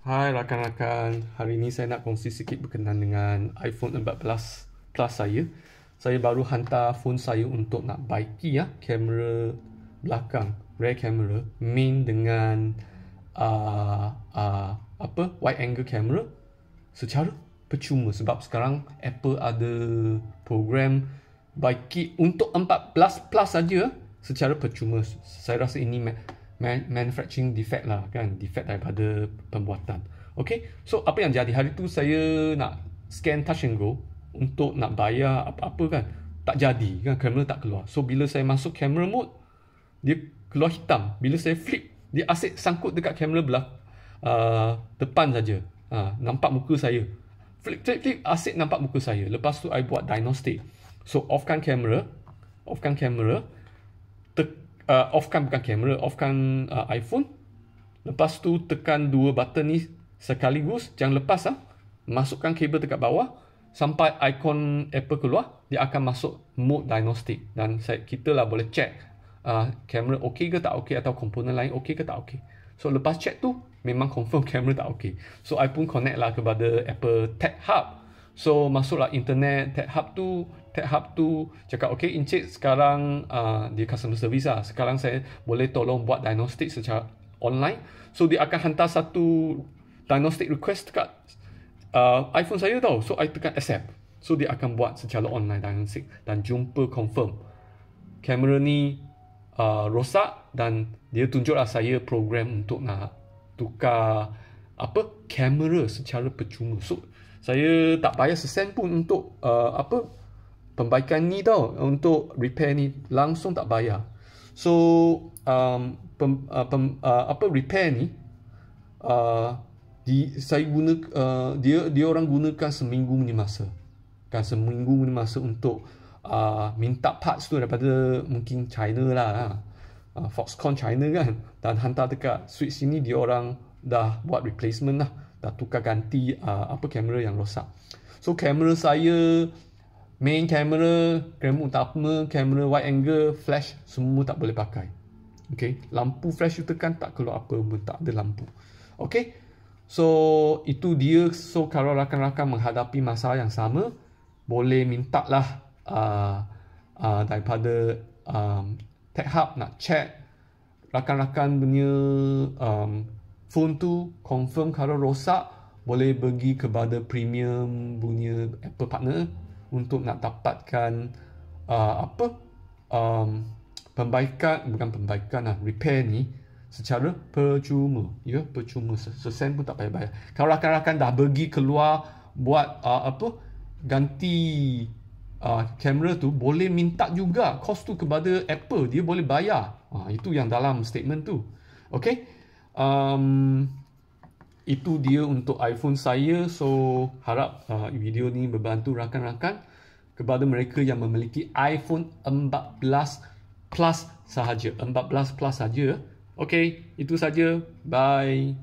Hai rakan-rakan, hari ini saya nak kongsi sikit berkenaan dengan iPhone 14 Plus saya. Saya baru hantar phone saya untuk nak baiki kamera belakang, rear camera, main dengan wide angle camera secara percuma sebab sekarang Apple ada program baiki untuk 14 Plus saja secara percuma. Saya rasa ini manufacturing defect lah kan, defect daripada pembuatan. Okay, so apa yang jadi hari tu saya nak scan touch and go untuk nak bayar apa-apa kan, tak jadi kan, kamera tak keluar. So bila saya masuk camera mode, dia keluar hitam. Bila saya flip, dia asyik sangkut dekat kamera depan saja. Nampak muka saya. Flip, asyik nampak muka saya. Lepas tu I buat diagnostic. So offkan kamera, offkan iPhone. Lepas tu tekan dua button ni sekaligus, jangan lepas masukkan kabel dekat bawah sampai ikon Apple keluar, dia akan masuk mode diagnostic dan kita lah boleh check kamera okey ke tak okey atau komponen lain okey ke tak okey. So lepas check tu memang confirm kamera tak okey. So I pun connect lah kepada Apple Tech Hub. So masuklah internet Tech Hub tu cakap okey Encik, sekarang dia customer service lah, sekarang saya boleh tolong buat diagnostic secara online. So dia akan hantar satu diagnostic request dekat iPhone saya tau. So I tekan accept. So dia akan buat secara online diagnostic dan jumpa confirm kamera ni rosak, dan dia tunjuklah saya program untuk nak tukar kamera secara percuma. So saya tak bayar sesen pun untuk pembaikan ni tau, untuk repair ni langsung tak bayar. So repair ni saya guna dia orang gunakan seminggu ni masa. Kan seminggu ni masa untuk minta parts tu daripada mungkin China lah, Foxconn China kan, dan hantar dekat switch sini. Dia orang dah buat replacement lah, dah tukar ganti kamera yang rosak. So kamera saya, main kamera, kamera utama, kamera wide angle, flash semua tak boleh pakai. Okay, lampu flash tu tekan tak keluar apa pun, tak ada lampu. Okay, so itu dia. So kalau rakan-rakan menghadapi masalah yang sama, boleh minta lah daripada Tech Hub nak check rakan-rakan punya phone tu confirm kalau rosak, boleh pergi kepada premium punya Apple partner untuk nak dapatkan repair ni secara percuma. Ya, percuma, sesen pun tak payah bayar. Kalau rakan-rakan dah pergi keluar buat ganti kamera tu, boleh minta juga kos tu kepada Apple, dia boleh bayar. Itu yang dalam statement tu. Okay, itu dia untuk iPhone saya. So harap video ni membantu rakan-rakan. Kepada mereka yang memiliki iPhone 14 Plus sahaja, 14 Plus sahaja. Okay, itu saja. Bye.